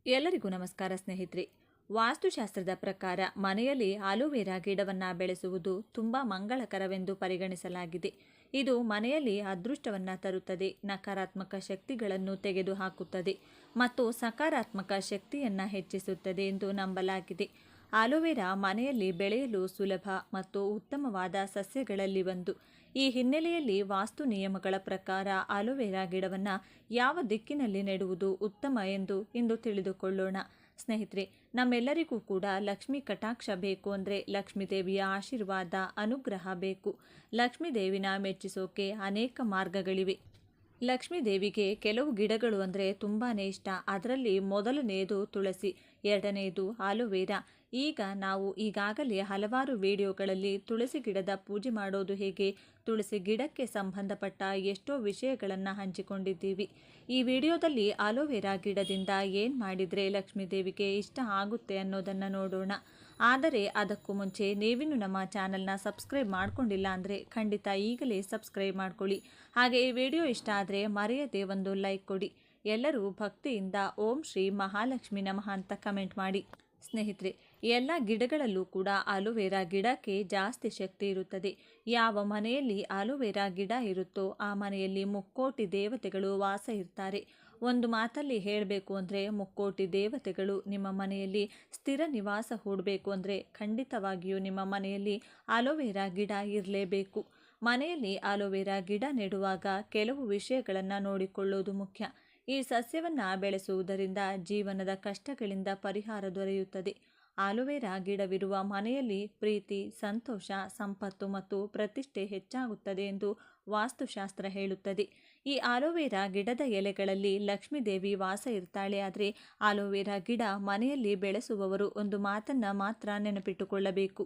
ಎಲ್ಲರಿಗೂ ನಮಸ್ಕಾರ ಸ್ನೇಹಿತರೆ. ವಾಸ್ತುಶಾಸ್ತ್ರದ ಪ್ರಕಾರ ಮನೆಯಲ್ಲಿ ಆಲೋವೆರಾ ಗಿಡವನ್ನು ಬೆಳೆಸುವುದು ತುಂಬ ಮಂಗಳಕರವೆಂದು ಪರಿಗಣಿಸಲಾಗಿದೆ. ಇದು ಮನೆಯಲ್ಲಿ ಅದೃಷ್ಟವನ್ನು ತರುತ್ತದೆ, ನಕಾರಾತ್ಮಕ ಶಕ್ತಿಗಳನ್ನು ತೆಗೆದುಹಾಕುತ್ತದೆ ಮತ್ತು ಸಕಾರಾತ್ಮಕ ಶಕ್ತಿಯನ್ನು ಹೆಚ್ಚಿಸುತ್ತದೆ ಎಂದು ನಂಬಲಾಗಿದೆ. ಆಲೋವೆರಾ ಮನೆಯಲ್ಲಿ ಬೆಳೆಯಲು ಸುಲಭ ಮತ್ತು ಉತ್ತಮವಾದ ಸಸ್ಯಗಳಲ್ಲಿ ಒಂದು. ಈ ಹಿನ್ನೆಲೆಯಲ್ಲಿ ವಾಸ್ತು ನಿಯಮಗಳ ಪ್ರಕಾರ ಆಲೋವೆರಾ ಗಿಡವನ್ನು ಯಾವ ದಿಕ್ಕಿನಲ್ಲಿ ನೆಡುವುದು ಉತ್ತಮ ಎಂದು ಇಂದು ತಿಳಿದುಕೊಳ್ಳೋಣ. ಸ್ನೇಹಿತರೆ, ನಮ್ಮೆಲ್ಲರಿಗೂ ಕೂಡ ಲಕ್ಷ್ಮೀ ಕಟಾಕ್ಷ ಬೇಕು ಅಂದರೆ ಲಕ್ಷ್ಮೀ ದೇವಿಯ ಆಶೀರ್ವಾದ, ಅನುಗ್ರಹ ಬೇಕು. ಲಕ್ಷ್ಮೀ ದೇವಿನ ಮೆಚ್ಚಿಸೋಕೆ ಅನೇಕ ಮಾರ್ಗಗಳಿವೆ. ಲಕ್ಷ್ಮೀ ದೇವಿಗೆ ಕೆಲವು ಗಿಡಗಳು ಅಂದರೆ ತುಂಬಾ ಇಷ್ಟ. ಅದರಲ್ಲಿ ಮೊದಲನೆಯದು ತುಳಸಿ, ಎರಡನೆಯದು ಆಲೋವೆರಾ. ಈಗ ನಾವು ಈಗಾಗಲೇ ಹಲವಾರು ವಿಡಿಯೋಗಳಲ್ಲಿ ತುಳಸಿ ಗಿಡದ ಪೂಜೆ ಮಾಡೋದು ಹೇಗೆ, ತುಳಸಿ ಗಿಡಕ್ಕೆ ಸಂಬಂಧಪಟ್ಟ ಎಷ್ಟೋ ವಿಷಯಗಳನ್ನು ಹಂಚಿಕೊಂಡಿದ್ದೀವಿ. ಈ ವಿಡಿಯೋದಲ್ಲಿ ಆಲೋವೆರಾ ಗಿಡದಿಂದ ಏನು ಮಾಡಿದರೆ ಲಕ್ಷ್ಮೀ ದೇವಿಗೆ ಇಷ್ಟ ಆಗುತ್ತೆ ಅನ್ನೋದನ್ನು ನೋಡೋಣ. ಆದರೆ ಅದಕ್ಕೂ ಮುಂಚೆ ನೀವಿನ್ನು ನಮ್ಮ ಚಾನಲ್ನ ಸಬ್ಸ್ಕ್ರೈಬ್ ಮಾಡ್ಕೊಂಡಿಲ್ಲ ಅಂದರೆ ಖಂಡಿತ ಈಗಲೇ ಸಬ್ಸ್ಕ್ರೈಬ್ ಮಾಡ್ಕೊಳ್ಳಿ. ಹಾಗೆ ಈ ವಿಡಿಯೋ ಇಷ್ಟ ಆದರೆ ಮರೆಯದೆ ಒಂದು ಲೈಕ್ ಕೊಡಿ. ಎಲ್ಲರೂ ಭಕ್ತಿಯಿಂದ ಓಂ ಶ್ರೀ ಮಹಾಲಕ್ಷ್ಮಿ ನಮಃ ಅಂತ ಕಮೆಂಟ್ ಮಾಡಿ. ಸ್ನೇಹಿತರೆ, ಎಲ್ಲ ಗಿಡಗಳಲ್ಲೂ ಕೂಡ ಆಲೋವೆರಾ ಗಿಡಕ್ಕೆ ಜಾಸ್ತಿ ಶಕ್ತಿ ಇರುತ್ತದೆ. ಯಾವ ಮನೆಯಲ್ಲಿ ಆಲೋವೆರಾ ಗಿಡ ಇರುತ್ತೋ ಆ ಮನೆಯಲ್ಲಿ ಮುಕ್ಕೋಟಿ ದೇವತೆಗಳು ವಾಸ ಇರ್ತಾರೆ. ಒಂದು ಮಾತಲ್ಲಿ ಹೇಳಬೇಕು ಅಂದರೆ ಮುಕ್ಕೋಟಿ ದೇವತೆಗಳು ನಿಮ್ಮ ಮನೆಯಲ್ಲಿ ಸ್ಥಿರ ನಿವಾಸ ಹೂಡಬೇಕು ಅಂದರೆ ಖಂಡಿತವಾಗಿಯೂ ನಿಮ್ಮ ಮನೆಯಲ್ಲಿ ಆಲೋವೆರಾ ಗಿಡ ಇರಲೇಬೇಕು. ಮನೆಯಲ್ಲಿ ಆಲೋವೆರಾ ಗಿಡ ನೆಡುವಾಗ ಕೆಲವು ವಿಷಯಗಳನ್ನು ನೋಡಿಕೊಳ್ಳೋದು ಮುಖ್ಯ. ಈ ಸಸ್ಯವನ್ನು ಬೆಳೆಸುವುದರಿಂದ ಜೀವನದ ಕಷ್ಟಗಳಿಂದ ಪರಿಹಾರ ದೊರೆಯುತ್ತದೆ. ಆಲೋವೆರಾ ಗಿಡವಿರುವ ಮನೆಯಲ್ಲಿ ಪ್ರೀತಿ, ಸಂತೋಷ, ಸಂಪತ್ತು ಮತ್ತು ಪ್ರತಿಷ್ಠೆ ಹೆಚ್ಚಾಗುತ್ತದೆ ಎಂದು ವಾಸ್ತುಶಾಸ್ತ್ರ ಹೇಳುತ್ತದೆ. ಈ ಆಲೋವೆರಾ ಗಿಡದ ಎಲೆಗಳಲ್ಲಿ ಲಕ್ಷ್ಮೀ ದೇವಿ ವಾಸ ಇರ್ತಾಳೆ. ಆದರೆ ಆಲೋವೆರಾ ಗಿಡ ಮನೆಯಲ್ಲಿ ಬೆಳೆಸುವವರು ಒಂದು ಮಾತನ್ನು ಮಾತ್ರ ನೆನಪಿಟ್ಟುಕೊಳ್ಳಬೇಕು.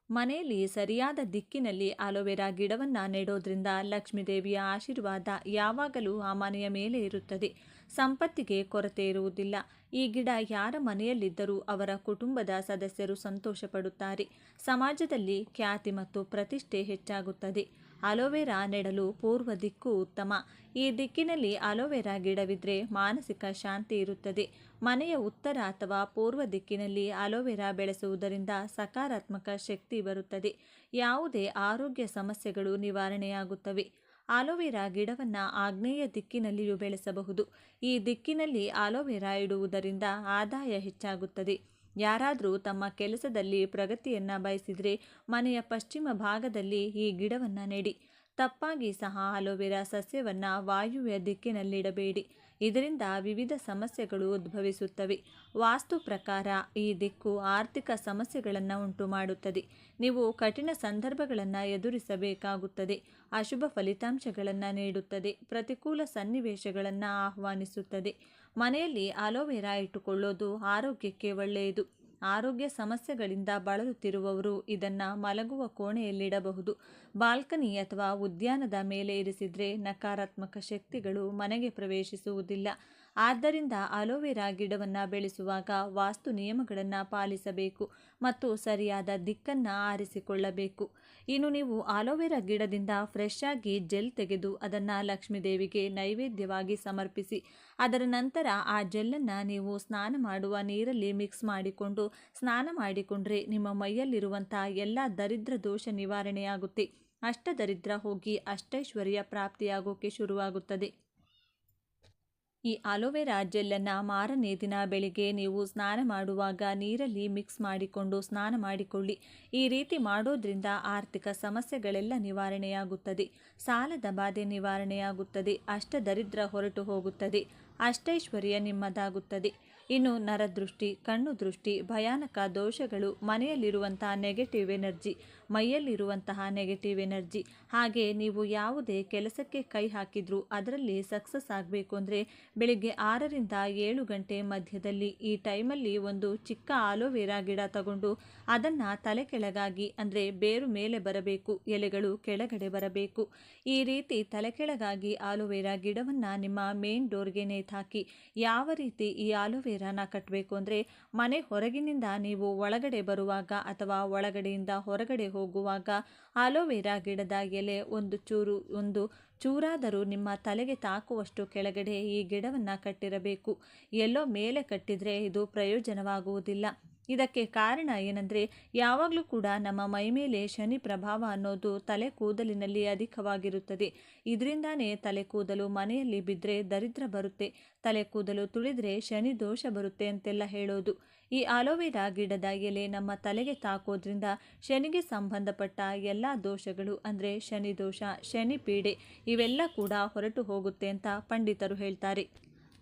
ಮನೆಯಲ್ಲಿ ಸರಿಯಾದ ದಿಕ್ಕಿನಲ್ಲಿ ಆಲೋವೆರಾ ಗಿಡವನ್ನು ನೆಡೋದ್ರಿಂದ ಲಕ್ಷ್ಮೀ ದೇವಿಯ ಆಶೀರ್ವಾದ ಯಾವಾಗಲೂ ಆ ಮನೆಯ ಮೇಲೆ ಇರುತ್ತದೆ. ಸಂಪತ್ತಿಗೆ ಕೊರತೆ ಇರುವುದಿಲ್ಲ. ಈ ಗಿಡ ಯಾರ ಮನೆಯಲ್ಲಿದ್ದರೂ ಅವರ ಕುಟುಂಬದ ಸದಸ್ಯರು ಸಂತೋಷ ಪಡುತ್ತಾರೆ. ಸಮಾಜದಲ್ಲಿ ಖ್ಯಾತಿ ಮತ್ತು ಪ್ರತಿಷ್ಠೆ ಹೆಚ್ಚಾಗುತ್ತದೆ. ಆಲೋವೆರಾ ನೆಡಲು ಪೂರ್ವ ದಿಕ್ಕು ಉತ್ತಮ. ಈ ದಿಕ್ಕಿನಲ್ಲಿ ಆಲೋವೆರಾ ಗಿಡವಿದ್ದರೆ ಮಾನಸಿಕ ಶಾಂತಿ ಇರುತ್ತದೆ. ಮನೆಯ ಉತ್ತರ ಅಥವಾ ಪೂರ್ವ ದಿಕ್ಕಿನಲ್ಲಿ ಆಲೋವೆರಾ ಬೆಳೆಸುವುದರಿಂದ ಸಕಾರಾತ್ಮಕ ಶಕ್ತಿ ಬರುತ್ತದೆ. ಯಾವುದೇ ಆರೋಗ್ಯ ಸಮಸ್ಯೆಗಳು ನಿವಾರಣೆಯಾಗುತ್ತವೆ. ಆಲೋವೆರಾ ಗಿಡವನ್ನು ಆಗ್ನೇಯ ದಿಕ್ಕಿನಲ್ಲಿಯೂ ಬೆಳೆಸಬಹುದು. ಈ ದಿಕ್ಕಿನಲ್ಲಿ ಆಲೋವೆರಾ ಇಡುವುದರಿಂದ ಆದಾಯ ಹೆಚ್ಚಾಗುತ್ತದೆ. ಯಾರಾದರೂ ತಮ್ಮ ಕೆಲಸದಲ್ಲಿ ಪ್ರಗತಿಯನ್ನು ಬಯಸಿದರೆ ಮನೆಯ ಪಶ್ಚಿಮ ಭಾಗದಲ್ಲಿ ಈ ಗಿಡವನ್ನು ನೆಡಿ. ತಪ್ಪಾಗಿ ಸಹ ಆಲೋವೆರಾ ಸಸ್ಯವನ್ನು ವಾಯುವ್ಯ ದಿಕ್ಕಿನಲ್ಲಿಡಬೇಡಿ. ಇದರಿಂದ ವಿವಿಧ ಸಮಸ್ಯೆಗಳು ಉದ್ಭವಿಸುತ್ತವೆ. ವಾಸ್ತು ಪ್ರಕಾರ ಈ ದಿಕ್ಕು ಆರ್ಥಿಕ ಸಮಸ್ಯೆಗಳನ್ನು ಉಂಟು ಮಾಡುತ್ತದೆ. ನೀವು ಕಠಿಣ ಸಂದರ್ಭಗಳನ್ನು ಎದುರಿಸಬೇಕಾಗುತ್ತದೆ. ಅಶುಭ ಫಲಿತಾಂಶಗಳನ್ನು ನೀಡುತ್ತದೆ. ಪ್ರತಿಕೂಲ ಸನ್ನಿವೇಶಗಳನ್ನು ಆಹ್ವಾನಿಸುತ್ತದೆ. ಮನೆಯಲ್ಲಿ ಆಲೋವೆರಾ ಇಟ್ಟುಕೊಳ್ಳೋದು ಆರೋಗ್ಯಕ್ಕೆ ಒಳ್ಳೆಯದು. ಆರೋಗ್ಯ ಸಮಸ್ಯೆಗಳಿಂದ ಬಳಲುತ್ತಿರುವವರು ಇದನ್ನು ಮಲಗುವ ಕೋಣೆಯಲ್ಲಿಡಬಹುದು. ಬಾಲ್ಕನಿ ಅಥವಾ ಉದ್ಯಾನದ ಮೇಲೆ ಇರಿಸಿದರೆ ನಕಾರಾತ್ಮಕ ಶಕ್ತಿಗಳು ಮನೆಗೆ ಪ್ರವೇಶಿಸುವುದಿಲ್ಲ. ಆದ್ದರಿಂದ ಆಲೋವೆರಾ ಗಿಡವನ್ನು ಬೆಳೆಸುವಾಗ ವಾಸ್ತು ನಿಯಮಗಳನ್ನು ಪಾಲಿಸಬೇಕು ಮತ್ತು ಸರಿಯಾದ ದಿಕ್ಕನ್ನು ಆರಿಸಿಕೊಳ್ಳಬೇಕು. ಇನ್ನು ನೀವು ಆಲೋವೆರಾ ಗಿಡದಿಂದ ಫ್ರೆಶ್ ಆಗಿ ಜೆಲ್ ತೆಗೆದು ಅದನ್ನು ಲಕ್ಷ್ಮೀ ದೇವಿಗೆ ನೈವೇದ್ಯವಾಗಿ ಸಮರ್ಪಿಸಿ. ಅದರ ನಂತರ ಆ ಜೆಲ್ಲನ್ನು ನೀವು ಸ್ನಾನ ಮಾಡುವ ನೀರಲ್ಲಿ ಮಿಕ್ಸ್ ಮಾಡಿಕೊಂಡು ಸ್ನಾನ ಮಾಡಿಕೊಂಡ್ರೆ ನಿಮ್ಮ ಮೈಯಲ್ಲಿರುವಂಥ ಎಲ್ಲ ದರಿದ್ರ ದೋಷ ನಿವಾರಣೆಯಾಗುತ್ತೆ. ಅಷ್ಟದರಿದ್ರ ಹೋಗಿ ಅಷ್ಟೈಶ್ವರ್ಯ ಪ್ರಾಪ್ತಿಯಾಗೋಕೆ ಶುರುವಾಗುತ್ತದೆ. ಈ ಆಲೋವೆರಾ ಜೆಲ್ಲನ್ನು ಮಾರನೇ ದಿನ ಬೆಳಿಗ್ಗೆ ನೀವು ಸ್ನಾನ ಮಾಡುವಾಗ ನೀರಲ್ಲಿ ಮಿಕ್ಸ್ ಮಾಡಿಕೊಂಡು ಸ್ನಾನ ಮಾಡಿಕೊಳ್ಳಿ. ಈ ರೀತಿ ಮಾಡೋದ್ರಿಂದ ಆರ್ಥಿಕ ಸಮಸ್ಯೆಗಳೆಲ್ಲ ನಿವಾರಣೆಯಾಗುತ್ತದೆ. ಸಾಲದ ಬಾಧೆ ನಿವಾರಣೆಯಾಗುತ್ತದೆ. ಅಷ್ಟದರಿದ್ರ ಹೊರಟು ಹೋಗುತ್ತದೆ. ಅಷ್ಟೈಶ್ವರ್ಯ ನಿಮ್ಮದಾಗುತ್ತದೆ. ಇನ್ನು ನರದೃಷ್ಟಿ, ಕಣ್ಣು ದೃಷ್ಟಿ, ಭಯಾನಕ ದೋಷಗಳು, ಮನೆಯಲ್ಲಿರುವಂತಹ ನೆಗೆಟಿವ್ ಎನರ್ಜಿ, ಮೈಯಲ್ಲಿರುವಂತಹ ನೆಗೆಟಿವ್ ಎನರ್ಜಿ, ಹಾಗೆ ನೀವು ಯಾವುದೇ ಕೆಲಸಕ್ಕೆ ಕೈ ಹಾಕಿದ್ರೂ ಅದರಲ್ಲಿ ಸಕ್ಸಸ್ ಆಗಬೇಕು ಅಂದರೆ ಬೆಳಿಗ್ಗೆ 6ರಿಂದ 7 ಗಂಟೆ ಮಧ್ಯದಲ್ಲಿ ಈ ಟೈಮಲ್ಲಿ ಒಂದು ಚಿಕ್ಕ ಆಲೋವೆರಾ ಗಿಡ ತಗೊಂಡು ಅದನ್ನು ತಲೆ ಕೆಳಗಾಗಿ ಅಂದರೆ ಬೇರು ಮೇಲೆ ಬರಬೇಕು, ಎಲೆಗಳು ಕೆಳಗಡೆ ಬರಬೇಕು. ಈ ರೀತಿ ತಲೆ ಕೆಳಗಾಗಿ ಆಲೋವೆರಾ ಗಿಡವನ್ನು ನಿಮ್ಮ ಮೇನ್ ಡೋರ್ಗೆ ನೇತಾಕಿ. ಯಾವ ರೀತಿ ಈ ಆಲೋವೆರಾನ ಕಟ್ಟಬೇಕು ಅಂದರೆ ಮನೆ ಹೊರಗಿನಿಂದ ನೀವು ಒಳಗಡೆ ಬರುವಾಗ ಅಥವಾ ಒಳಗಡೆಯಿಂದ ಹೊರಗಡೆ ಹೋಗುವಾಗ ಆಲೋವೆರಾ ಗಿಡದ ಎಲೆ ಒಂದು ಚೂರಾದರೂ ನಿಮ್ಮ ತಲೆಗೆ ತಾಕುವಷ್ಟು ಕೆಳಗಡೆ ಈ ಗಿಡವನ್ನು ಕಟ್ಟಿರಬೇಕು. ಎಲ್ಲೋ ಮೇಲೆ ಕಟ್ಟಿದರೆ ಇದು ಪ್ರಯೋಜನವಾಗುವುದಿಲ್ಲ. ಇದಕ್ಕೆ ಕಾರಣ ಏನಂದರೆ, ಯಾವಾಗಲೂ ಕೂಡ ನಮ್ಮ ಮೈಮೇಲೆ ಶನಿ ಪ್ರಭಾವ ಅನ್ನೋದು ತಲೆ ಕೂದಲಿನಲ್ಲಿ ಅಧಿಕವಾಗಿರುತ್ತದೆ. ಇದರಿಂದಾನೇ ತಲೆ ಕೂದಲು ಮನೆಯಲ್ಲಿ ಬಿದ್ದರೆ ದರಿದ್ರ ಬರುತ್ತೆ, ತಲೆ ಕೂದಲು ತುಳಿದ್ರೆ ಶನಿ ದೋಷ ಬರುತ್ತೆ ಅಂತೆಲ್ಲ ಹೇಳೋದು. ಈ ಆಲೋವೆರಾ ಗಿಡದ ಎಲೆ ನಮ್ಮ ತಲೆಗೆ ತಾಕೋದ್ರಿಂದ ಶನಿಗೆ ಸಂಬಂಧಪಟ್ಟ ಎಲ್ಲ ದೋಷಗಳು ಅಂದರೆ ಶನಿ ದೋಷ, ಶನಿ ಪೀಡೆ ಇವೆಲ್ಲ ಕೂಡ ಹೊರಟು ಹೋಗುತ್ತೆ ಅಂತ ಪಂಡಿತರು ಹೇಳ್ತಾರೆ.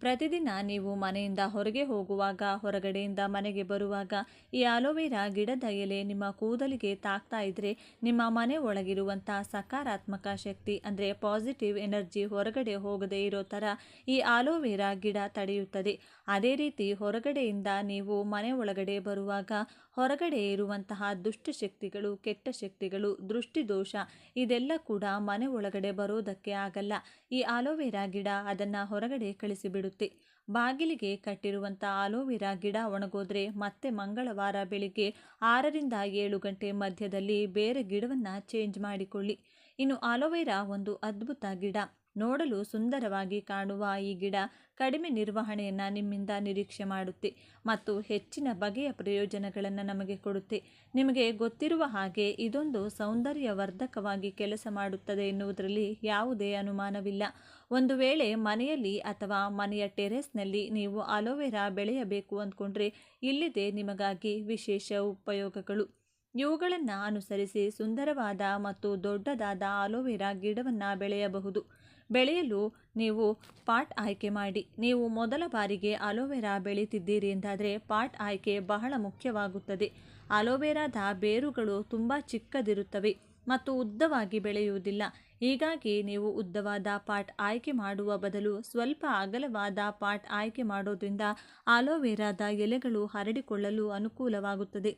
ಪ್ರತಿದಿನ ನೀವು ಮನೆಯಿಂದ ಹೊರಗೆ ಹೋಗುವಾಗ, ಹೊರಗಡೆಯಿಂದ ಮನೆಗೆ ಬರುವಾಗ ಈ ಆಲೋವೆರಾ ಗಿಡದ ಎಲೆ ನಿಮ್ಮ ಕೂದಲಿಗೆ ತಾಕ್ತಾ ಇದ್ದರೆ ನಿಮ್ಮ ಮನೆ ಒಳಗಿರುವಂಥ ಸಕಾರಾತ್ಮಕ ಶಕ್ತಿ ಅಂದರೆ ಪಾಸಿಟಿವ್ ಎನರ್ಜಿ ಹೊರಗಡೆ ಹೋಗದೇ ಇರೋ ಥರ ಈ ಆಲೋವೆರಾ ಗಿಡ ತಡೆಯುತ್ತದೆ. ಅದೇ ರೀತಿ ಹೊರಗಡೆಯಿಂದ ನೀವು ಮನೆ ಒಳಗಡೆ ಬರುವಾಗ ಹೊರಗಡೆ ಇರುವಂತಹ ದುಷ್ಟಶಕ್ತಿಗಳು, ಕೆಟ್ಟ ಶಕ್ತಿಗಳು, ದೃಷ್ಟಿದೋಷ ಇದೆಲ್ಲ ಕೂಡ ಮನೆ ಒಳಗಡೆ ಬರೋದಕ್ಕೆ ಆಗಲ್ಲ. ಈ ಆಲೋವೆರಾ ಗಿಡ ಅದನ್ನು ಹೊರಗಡೆ ಕಳಿಸಿಬಿಡುತ್ತೆ. ಬಾಗಿಲಿಗೆ ಕಟ್ಟಿರುವಂಥ ಆಲೋವೆರಾ ಗಿಡ ಒಣಗೋದ್ರೆ ಮತ್ತೆ ಮಂಗಳವಾರ ಬೆಳಿಗ್ಗೆ 6ರಿಂದ 7 ಗಂಟೆ ಮಧ್ಯದಲ್ಲಿ ಬೇರೆ ಗಿಡವನ್ನು ಚೇಂಜ್ ಮಾಡಿಕೊಳ್ಳಿ. ಇನ್ನು ಆಲೋವೆರಾ ಒಂದು ಅದ್ಭುತ ಗಿಡ. ನೋಡಲು ಸುಂದರವಾಗಿ ಕಾಣುವ ಈ ಗಿಡ ಕಡಿಮೆ ನಿರ್ವಹಣೆಯನ್ನು ನಿಮ್ಮಿಂದ ನಿರೀಕ್ಷೆ ಮಾಡುತ್ತೆ ಮತ್ತು ಹೆಚ್ಚಿನ ಬಗೆಯ ಪ್ರಯೋಜನಗಳನ್ನು ನಮಗೆ ಕೊಡುತ್ತೆ. ನಿಮಗೆ ಗೊತ್ತಿರುವ ಹಾಗೆ ಇದೊಂದು ಸೌಂದರ್ಯವರ್ಧಕವಾಗಿ ಕೆಲಸ ಮಾಡುತ್ತದೆ ಎನ್ನುವುದರಲ್ಲಿ ಯಾವುದೇ ಅನುಮಾನವಿಲ್ಲ. ಒಂದು ವೇಳೆ ಮನೆಯಲ್ಲಿ ಅಥವಾ ಮನೆಯ ಟೆರೆಸ್ನಲ್ಲಿ ನೀವು ಆಲೋವೆರಾ ಬೆಳೆಯಬೇಕು ಅಂದ್ಕೊಂಡ್ರೆ ಇಲ್ಲಿದೆ ನಿಮಗಾಗಿ ವಿಶೇಷ ಉಪಯೋಗಗಳು. ಇವುಗಳನ್ನು ಅನುಸರಿಸಿ ಸುಂದರವಾದ ಮತ್ತು ದೊಡ್ಡದಾದ ಆಲೋವೆರಾ ಗಿಡವನ್ನು ಬೆಳೆಯಬಹುದು. ಬೆಳೆಯಲು ನೀವು ಪಾಟ್ ಆಯ್ಕೆ ಮಾಡಿ. ನೀವು ಮೊದಲ ಬಾರಿಗೆ ಆಲೋವೆರಾ ಬೆಳೀತಿದ್ದೀರಿ ಎಂದಾದರೆ ಪಾಟ್ ಆಯ್ಕೆ ಬಹಳ ಮುಖ್ಯವಾಗುತ್ತದೆ. ಆಲೋವೆರಾದ ಬೇರುಗಳು ತುಂಬ ಚಿಕ್ಕದಿರುತ್ತವೆ ಮತ್ತು ಉದ್ದವಾಗಿ ಬೆಳೆಯುವುದಿಲ್ಲ. ಹೀಗಾಗಿ ನೀವು ಉದ್ದವಾದ ಪಾಟ್ ಆಯ್ಕೆ ಮಾಡುವ ಬದಲು ಸ್ವಲ್ಪ ಅಗಲವಾದ ಪಾಟ್ ಆಯ್ಕೆ ಮಾಡೋದ್ರಿಂದ ಆಲೋವೆರಾದ ಎಲೆಗಳು ಹರಡಿಕೊಳ್ಳಲು ಅನುಕೂಲವಾಗುತ್ತದೆ.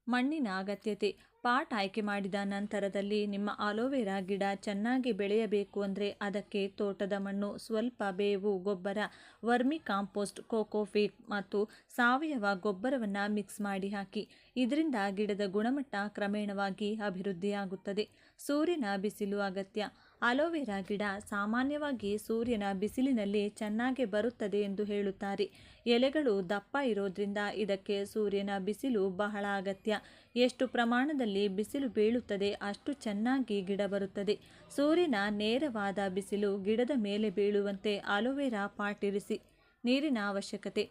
ಮಣ್ಣಿನ ಅಗತ್ಯತೆ. ಪಾಟ್ ಆಯ್ಕೆ ಮಾಡಿದ ನಂತರದಲ್ಲಿ ನಿಮ್ಮ ಆಲೋವೆರಾ ಗಿಡ ಚೆನ್ನಾಗಿ ಬೆಳೆಯಬೇಕು ಅಂದರೆ ಅದಕ್ಕೆ ತೋಟದ ಮಣ್ಣು, ಸ್ವಲ್ಪ ಬೇವು ಗೊಬ್ಬರ, ವರ್ಮಿ ಕಾಂಪೋಸ್ಟ್, ಕೋಕೋಫೀಟ್ ಮತ್ತು ಸಾವಯವ ಗೊಬ್ಬರವನ್ನು ಮಿಕ್ಸ್ ಮಾಡಿ ಹಾಕಿ. ಇದರಿಂದ ಗಿಡದ ಗುಣಮಟ್ಟ ಕ್ರಮೇಣವಾಗಿ ಅಭಿವೃದ್ಧಿಯಾಗುತ್ತದೆ. ಸೂರ್ಯನ ಬಿಸಿಲು ಅಗತ್ಯ. ಆಲೋವೆರಾ ಗಿಡ ಸಾಮಾನ್ಯವಾಗಿ ಸೂರ್ಯನ ಬಿಸಿಲಿನಲ್ಲಿ ಚೆನ್ನಾಗಿ ಬರುತ್ತದೆ ಎಂದು ಹೇಳುತ್ತಾರೆ. ಎಲೆಗಳು ದಪ್ಪ ಇರೋದ್ರಿಂದ ಇದಕ್ಕೆ ಸೂರ್ಯನ ಬಿಸಿಲು ಬಹಳ ಅಗತ್ಯ. ಎಷ್ಟು ಪ್ರಮಾಣದಲ್ಲಿ ಬಿಸಿಲು ಬೀಳುತ್ತದೆ ಅಷ್ಟು ಚೆನ್ನಾಗಿ ಗಿಡ ಬರುತ್ತದೆ. ಸೂರ್ಯನ ನೇರವಾದ ಬಿಸಿಲು ಗಿಡದ ಮೇಲೆ ಬೀಳುವಂತೆ ಆಲೋವೆರಾ ಪಾಟ್ ಇರಿಸಿ. ನೀರಿನ ಅವಶ್ಯಕತೆ.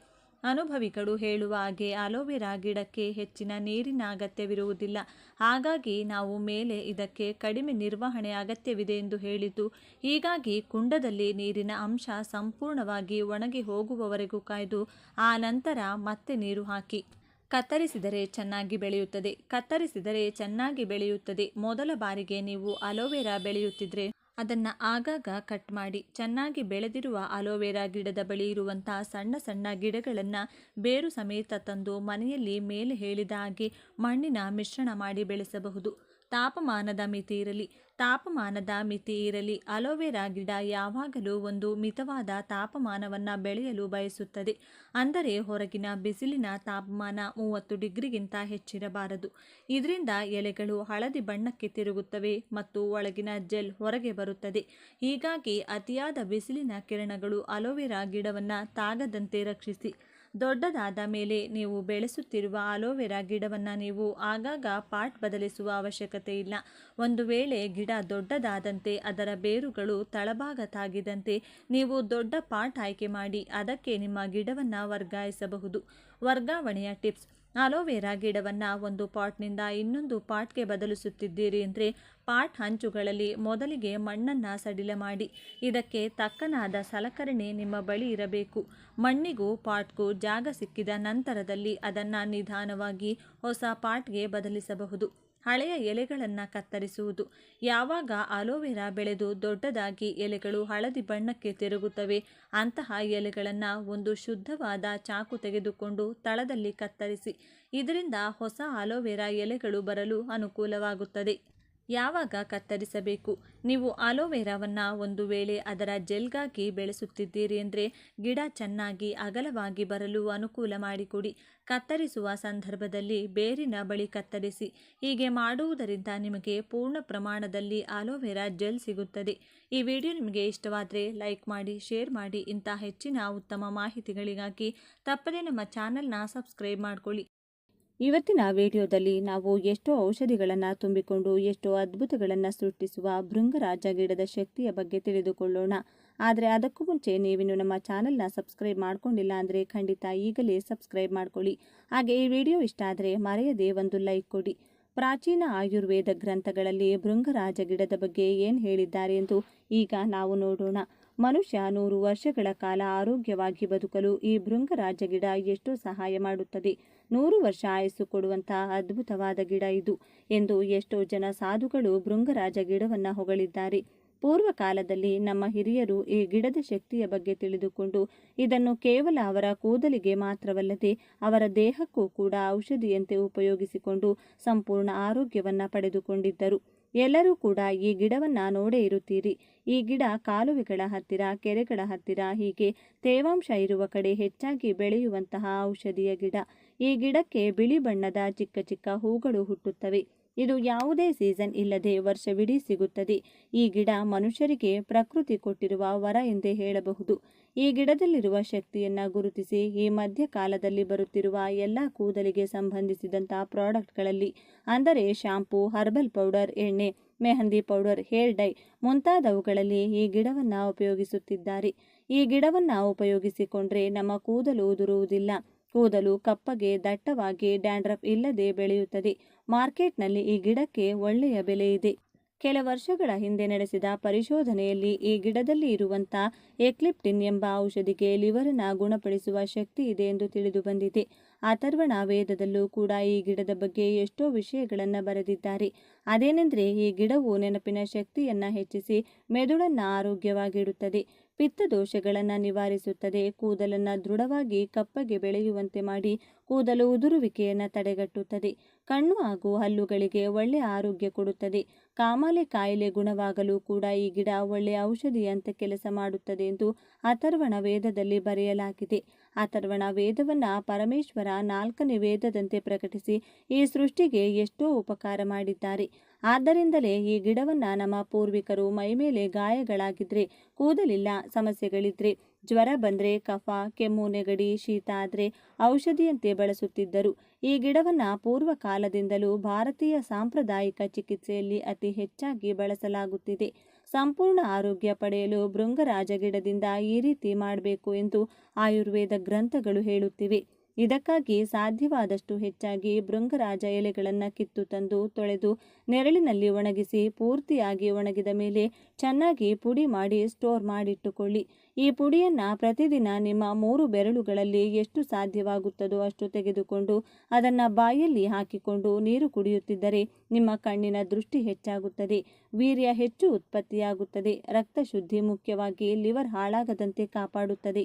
ಅನುಭವಿಗಳು ಹೇಳುವ ಹಾಗೆ ಆಲೋವೆರಾ ಗಿಡಕ್ಕೆ ಹೆಚ್ಚಿನ ನೀರಿನ ಅಗತ್ಯವಿರುವುದಿಲ್ಲ. ಹಾಗಾಗಿ ನಾವು ಮೇಲೆ ಇದಕ್ಕೆ ಕಡಿಮೆ ನಿರ್ವಹಣೆ ಅಗತ್ಯವಿದೆ ಎಂದು ಹೇಳಿದ್ದು. ಹೀಗಾಗಿ ಕುಂಡದಲ್ಲಿ ನೀರಿನ ಅಂಶ ಸಂಪೂರ್ಣವಾಗಿ ಒಣಗಿ ಹೋಗುವವರೆಗೂ ಕಾಯ್ದು ಆ ನಂತರ ಮತ್ತೆ ನೀರು ಹಾಕಿ. ಕತ್ತರಿಸಿದರೆ ಚೆನ್ನಾಗಿ ಬೆಳೆಯುತ್ತದೆ. ಮೊದಲ ಬಾರಿಗೆ ನೀವು ಆಲೋವೆರಾ ಬೆಳೆಯುತ್ತಿದ್ರೆ ಅದನ್ನು ಆಗಾಗ ಕಟ್ ಮಾಡಿ. ಚೆನ್ನಾಗಿ ಬೆಳೆದಿರುವ ಆಲೋವೆರಾ ಗಿಡದ ಬಳಿ ಇರುವಂಥ ಸಣ್ಣ ಸಣ್ಣ ಗಿಡಗಳನ್ನು ಬೇರು ಸಮೇತ ತಂದು ಮನೆಯಲ್ಲಿ ಮೇಲೆ ಹೇಳಿದ ಹಾಗೆ ಮಣ್ಣಿನ ಮಿಶ್ರಣ ಮಾಡಿ ಬೆಳೆಸಬಹುದು. ತಾಪಮಾನದ ಮಿತಿ ಇರಲಿ. ಆಲೋವೆರಾ ಗಿಡ ಯಾವಾಗಲೂ ಒಂದು ಮಿತವಾದ ತಾಪಮಾನವನ್ನು ಬೆಳೆಯಲು ಬಯಸುತ್ತದೆ. ಅಂದರೆ ಹೊರಗಿನ ಬಿಸಿಲಿನ ತಾಪಮಾನ 30 ಡಿಗ್ರಿಗಿಂತ ಹೆಚ್ಚಿರಬಾರದು. ಇದರಿಂದ ಎಲೆಗಳು ಹಳದಿ ಬಣ್ಣಕ್ಕೆ ತಿರುಗುತ್ತವೆ ಮತ್ತು ಒಳಗಿನ ಜೆಲ್ ಹೊರಗೆ ಬರುತ್ತದೆ. ಹೀಗಾಗಿ ಅತಿಯಾದ ಬಿಸಿಲಿನ ಕಿರಣಗಳು ಆಲೋವೆರಾ ಗಿಡವನ್ನು ತಾಗದಂತೆ ರಕ್ಷಿಸಿ. ದೊಡ್ಡದಾದ ಮೇಲೆ ನೀವು ಬೆಳೆಸುತ್ತಿರುವ ಆಲೋವೆರಾ ಗಿಡವನ್ನು ನೀವು ಆಗಾಗ ಪಾಟ್ ಬದಲಿಸುವ ಅವಶ್ಯಕತೆ ಇಲ್ಲ. ಒಂದು ವೇಳೆ ಗಿಡ ದೊಡ್ಡದಾದಂತೆ ಅದರ ಬೇರುಗಳು ತಳಭಾಗ ತಾಗಿದಂತೆ ನೀವು ದೊಡ್ಡ ಪಾಟ್ ಆಯ್ಕೆ ಮಾಡಿ ಅದಕ್ಕೆ ನಿಮ್ಮ ಗಿಡವನ್ನು ವರ್ಗಾಯಿಸಬಹುದು. ವರ್ಗಾವಣೆಯ ಟಿಪ್ಸ್. ಆಲೋವೆರಾ ಗಿಡವನ್ನು ಒಂದು ಪಾಟ್ನಿಂದ ಇನ್ನೊಂದು ಪಾಟ್ಗೆ ಬದಲಿಸುತ್ತಿದ್ದೀರಿ ಅಂದರೆ ಪಾಟ್ ಹಂಚುಗಳಲ್ಲಿ ಮೊದಲಿಗೆ ಮಣ್ಣನ್ನು ಸಡಿಲ ಮಾಡಿ. ಇದಕ್ಕೆ ತಕ್ಕನಾದ ಸಲಕರಣೆ ನಿಮ್ಮ ಬಳಿ ಇರಬೇಕು. ಮಣ್ಣಿಗೂ ಪಾಟ್ಗೂ ಜಾಗ ಸಿಕ್ಕಿದ ನಂತರದಲ್ಲಿ ಅದನ್ನು ನಿಧಾನವಾಗಿ ಹೊಸ ಪಾಟ್ಗೆ ಬದಲಿಸಬಹುದು. ಹಳೆಯ ಎಲೆಗಳನ್ನು ಕತ್ತರಿಸುವುದು. ಯಾವಾಗ ಆಲೋವೆರಾ ಬೆಳೆದು ದೊಡ್ಡದಾಗಿ ಎಲೆಗಳು ಹಳದಿ ಬಣ್ಣಕ್ಕೆ ತಿರುಗುತ್ತವೆ ಅಂತಹ ಎಲೆಗಳನ್ನು ಒಂದು ಶುದ್ಧವಾದ ಚಾಕು ತೆಗೆದುಕೊಂಡು ತಳದಲ್ಲಿ ಕತ್ತರಿಸಿ. ಇದರಿಂದ ಹೊಸ ಆಲೋವೆರಾ ಎಲೆಗಳು ಬರಲು ಅನುಕೂಲವಾಗುತ್ತದೆ. ಯಾವಾಗ ಕತ್ತರಿಸಬೇಕು? ನೀವು ಆಲೋವೆರಾವನ್ನು ಒಂದು ವೇಳೆ ಅದರ ಜೆಲ್ಗಾಗಿ ಬೆಳೆಸುತ್ತಿದ್ದೀರಿ ಅಂದರೆ ಗಿಡ ಚೆನ್ನಾಗಿ ಅಗಲವಾಗಿ ಬರಲು ಅನುಕೂಲ ಮಾಡಿಕೊಡಿ. ಕತ್ತರಿಸುವ ಸಂದರ್ಭದಲ್ಲಿ ಬೇರಿನ ಬಳಿ ಕತ್ತರಿಸಿ. ಹೀಗೆ ಮಾಡುವುದರಿಂದ ನಿಮಗೆ ಪೂರ್ಣ ಪ್ರಮಾಣದಲ್ಲಿ ಆಲೋವೆರಾ ಜೆಲ್ ಸಿಗುತ್ತದೆ. ಈ ವಿಡಿಯೋ ನಿಮಗೆ ಇಷ್ಟವಾದರೆ ಲೈಕ್ ಮಾಡಿ, ಶೇರ್ ಮಾಡಿ. ಇಂಥ ಹೆಚ್ಚಿನ ಉತ್ತಮ ಮಾಹಿತಿಗಳಿಗಾಗಿ ತಪ್ಪದೇ ನಮ್ಮ ಚಾನಲ್ನ ಸಬ್ಸ್ಕ್ರೈಬ್ ಮಾಡಿಕೊಳ್ಳಿ. ಇವತ್ತಿನ ವಿಡಿಯೋದಲ್ಲಿ ನಾವು ಎಷ್ಟೋ ಔಷಧಿಗಳನ್ನು ತುಂಬಿಕೊಂಡು ಎಷ್ಟೋ ಅದ್ಭುತಗಳನ್ನು ಸೃಷ್ಟಿಸುವ ಭೃಂಗರಾಜ ಗಿಡದ ಶಕ್ತಿಯ ಬಗ್ಗೆ ತಿಳಿದುಕೊಳ್ಳೋಣ. ಆದರೆ ಅದಕ್ಕೂ ಮುಂಚೆ ನೀವಿನ್ನು ನಮ್ಮ ಚಾನಲ್ನ ಸಬ್ಸ್ಕ್ರೈಬ್ ಮಾಡ್ಕೊಂಡಿಲ್ಲ ಅಂದರೆ ಖಂಡಿತ ಈಗಲೇ ಸಬ್ಸ್ಕ್ರೈಬ್ ಮಾಡ್ಕೊಳ್ಳಿ. ಹಾಗೆ ಈ ವಿಡಿಯೋ ಇಷ್ಟ ಆದರೆ ಮರೆಯದೆ ಒಂದು ಲೈಕ್ ಕೊಡಿ. ಪ್ರಾಚೀನ ಆಯುರ್ವೇದ ಗ್ರಂಥಗಳಲ್ಲಿ ಭೃಂಗರಾಜ ಗಿಡದ ಬಗ್ಗೆ ಏನು ಹೇಳಿದ್ದಾರೆ ಎಂದು ಈಗ ನಾವು ನೋಡೋಣ. ಮನುಷ್ಯ 100 ವರ್ಷಗಳ ಕಾಲ ಆರೋಗ್ಯವಾಗಿ ಬದುಕಲು ಈ ಭೃಂಗರಾಜ ಗಿಡ ಎಷ್ಟೋ ಸಹಾಯ ಮಾಡುತ್ತದೆ. 100 ವರ್ಷ ಆಯಸ್ಸು ಕೊಡುವಂತಹ ಅದ್ಭುತವಾದ ಗಿಡ ಇದು ಎಂದು ಎಷ್ಟೋ ಜನ ಸಾಧುಗಳು ಭೃಂಗರಾಜ ಗಿಡವನ್ನು ಹೊಗಳಿದ್ದಾರೆ. ಪೂರ್ವ ಕಾಲದಲ್ಲಿ ನಮ್ಮ ಹಿರಿಯರು ಈ ಗಿಡದ ಶಕ್ತಿಯ ಬಗ್ಗೆ ತಿಳಿದುಕೊಂಡು ಇದನ್ನು ಕೇವಲ ಅವರ ಕೂದಲಿಗೆ ಮಾತ್ರವಲ್ಲದೆ ಅವರ ದೇಹಕ್ಕೂ ಕೂಡ ಔಷಧಿಯಂತೆ ಉಪಯೋಗಿಸಿಕೊಂಡು ಸಂಪೂರ್ಣ ಆರೋಗ್ಯವನ್ನು ಪಡೆದುಕೊಂಡಿದ್ದರು. ಎಲ್ಲರೂ ಕೂಡ ಈ ಗಿಡವನ್ನು ನೋಡೇ ಇರುತ್ತೀರಿ. ಈ ಗಿಡ ಕಾಲುವೆಗಳ ಹತ್ತಿರ, ಕೆರೆಗಳ ಹತ್ತಿರ, ಹೀಗೆ ತೇವಾಂಶ ಇರುವ ಕಡೆ ಹೆಚ್ಚಾಗಿ ಬೆಳೆಯುವಂತಹ ಔಷಧಿಯ ಗಿಡ. ಈ ಗಿಡಕ್ಕೆ ಬಿಳಿ ಬಣ್ಣದ ಚಿಕ್ಕ ಚಿಕ್ಕ ಹೂಗಳು ಹುಟ್ಟುತ್ತವೆ. ಇದು ಯಾವುದೇ ಸೀಸನ್ ಇಲ್ಲದೆ ವರ್ಷವಿಡೀ ಸಿಗುತ್ತದೆ. ಈ ಗಿಡ ಮನುಷ್ಯರಿಗೆ ಪ್ರಕೃತಿ ಕೊಟ್ಟಿರುವ ವರ ಎಂದೇ ಹೇಳಬಹುದು. ಈ ಗಿಡದಲ್ಲಿರುವ ಶಕ್ತಿಯನ್ನು ಗುರುತಿಸಿ ಈ ಮಧ್ಯಕಾಲದಲ್ಲಿ ಬರುತ್ತಿರುವ ಎಲ್ಲ ಕೂದಲಿಗೆ ಸಂಬಂಧಿಸಿದಂತಹ ಪ್ರಾಡಕ್ಟ್ಗಳಲ್ಲಿ ಅಂದರೆ ಶಾಂಪೂ, ಹರ್ಬಲ್ ಪೌಡರ್, ಎಣ್ಣೆ, ಮೆಹಂದಿ ಪೌಡರ್, ಹೇರ್ ಡೈ ಮುಂತಾದವುಗಳಲ್ಲಿ ಈ ಗಿಡವನ್ನು ಉಪಯೋಗಿಸುತ್ತಿದ್ದಾರೆ. ಈ ಗಿಡವನ್ನು ಉಪಯೋಗಿಸಿಕೊಂಡ್ರೆ ನಮ್ಮ ಕೂದಲು ಉದುರುವುದಿಲ್ಲ. ಕೂದಲು ಕಪ್ಪಗೆ, ದಟ್ಟವಾಗಿ, ಡ್ಯಾಂಡ್ರಫ್ ಇಲ್ಲದೆ ಬೆಳೆಯುತ್ತದೆ. ಮಾರ್ಕೆಟ್ನಲ್ಲಿ ಈ ಗಿಡಕ್ಕೆ ಒಳ್ಳೆಯ ಬೆಲೆ ಇದೆ. ಕೆಲ ವರ್ಷಗಳ ಹಿಂದೆ ನಡೆಸಿದ ಪರಿಶೋಧನೆಯಲ್ಲಿ ಈ ಗಿಡದಲ್ಲಿ ಇರುವಂಥ ಎಕ್ಲಿಪ್ಟಿನ್ ಎಂಬ ಔಷಧಿಗೆ ಲಿವರನ್ನು ಗುಣಪಡಿಸುವ ಶಕ್ತಿ ಇದೆ ಎಂದು ತಿಳಿದು ಬಂದಿದೆ. ಅಥರ್ವಣ ವೇದದಲ್ಲೂ ಕೂಡ ಈ ಗಿಡದ ಬಗ್ಗೆ ಎಷ್ಟೋ ವಿಷಯಗಳನ್ನು ಬರೆದಿದ್ದಾರೆ. ಅದೇನೆಂದರೆ ಈ ಗಿಡವು ನೆನಪಿನ ಶಕ್ತಿಯನ್ನು ಹೆಚ್ಚಿಸಿ ಮೆದುಳನ್ನು ಆರೋಗ್ಯವಾಗಿಡುತ್ತದೆ, ಪಿತ್ತದೋಷಗಳನ್ನು ನಿವಾರಿಸುತ್ತದೆ, ಕೂದಲನ್ನು ದೃಢವಾಗಿ ಕಪ್ಪಗೆ ಬೆಳೆಯುವಂತೆ ಮಾಡಿ ಕೂದಲು ಉದುರುವಿಕೆಯನ್ನು ತಡೆಗಟ್ಟುತ್ತದೆ, ಕಣ್ಣು ಹಾಗೂ ಹಲ್ಲುಗಳಿಗೆ ಒಳ್ಳೆಯ ಆರೋಗ್ಯ ಕೊಡುತ್ತದೆ, ಕಾಮಾಲೆ ಕಾಯಿಲೆ ಗುಣವಾಗಲು ಕೂಡ ಈ ಗಿಡ ಒಳ್ಳೆಯ ಔಷಧಿಯಂತೆ ಕೆಲಸ ಮಾಡುತ್ತದೆ ಎಂದು ಅಥರ್ವಣ ವೇದದಲ್ಲಿ ಬರೆಯಲಾಗಿದೆ. ಅಥರ್ವಣ ವೇದವನ್ನು ಪರಮೇಶ್ವರ 4ನೇ ವೇದದಂತೆ ಪ್ರಕಟಿಸಿ ಈ ಸೃಷ್ಟಿಗೆ ಎಷ್ಟೋ ಉಪಕಾರ ಮಾಡಿದ್ದಾರೆ. ಆದ್ದರಿಂದಲೇ ಈ ಗಿಡವನ್ನು ನಮ್ಮ ಪೂರ್ವಿಕರು ಮೈಮೇಲೆ ಗಾಯಗಳಾಗಿದ್ರೆ, ಕೂದಲಿಲ್ಲ ಸಮಸ್ಯೆಗಳಿದ್ರೆ, ಜ್ವರ ಬಂದರೆ, ಕಫ, ಕೆಮ್ಮು, ನೆಗಡಿ, ಶೀತ ಆದರೆ ಔಷಧಿಯಂತೆ ಬಳಸುತ್ತಿದ್ದರು. ಈ ಗಿಡವನ್ನು ಪೂರ್ವ ಕಾಲದಿಂದಲೂ ಭಾರತೀಯ ಸಾಂಪ್ರದಾಯಿಕ ಚಿಕಿತ್ಸೆಯಲ್ಲಿ ಅತಿ ಹೆಚ್ಚಾಗಿ ಬಳಸಲಾಗುತ್ತಿದೆ. ಸಂಪೂರ್ಣ ಆರೋಗ್ಯ ಪಡೆಯಲು ಭೃಂಗರಾಜ ಗಿಡದಿಂದ ಈ ರೀತಿ ಮಾಡಬೇಕು ಎಂದು ಆಯುರ್ವೇದ ಗ್ರಂಥಗಳು ಹೇಳುತ್ತಿವೆ. ಇದಕ್ಕಾಗಿ ಸಾಧ್ಯವಾದಷ್ಟು ಹೆಚ್ಚಾಗಿ ಭೃಂಗರಾಜ ಎಲೆಗಳನ್ನು ಕಿತ್ತು ತಂದು ತೊಳೆದು ನೆರಳಿನಲ್ಲಿ ಒಣಗಿಸಿ ಪೂರ್ತಿಯಾಗಿ ಒಣಗಿದ ಮೇಲೆ ಚೆನ್ನಾಗಿ ಪುಡಿ ಮಾಡಿ ಸ್ಟೋರ್ ಮಾಡಿಟ್ಟುಕೊಳ್ಳಿ. ಈ ಪುಡಿಯನ್ನು ಪ್ರತಿದಿನ ನಿಮ್ಮ 3 ಬೆರಳುಗಳಲ್ಲಿ ಎಷ್ಟು ಸಾಧ್ಯವಾಗುತ್ತದೋ ಅಷ್ಟು ತೆಗೆದುಕೊಂಡು ಅದನ್ನು ಬಾಯಲ್ಲಿ ಹಾಕಿಕೊಂಡು ನೀರು ಕುಡಿಯುತ್ತಿದ್ದರೆ ನಿಮ್ಮ ಕಣ್ಣಿನ ದೃಷ್ಟಿ ಹೆಚ್ಚಾಗುತ್ತದೆ, ವೀರ್ಯ ಹೆಚ್ಚು ಉತ್ಪತ್ತಿಯಾಗುತ್ತದೆ, ರಕ್ತ ಶುದ್ಧಿ, ಮುಖ್ಯವಾಗಿ ಲಿವರ್ ಹಾಳಾಗದಂತೆ ಕಾಪಾಡುತ್ತದೆ.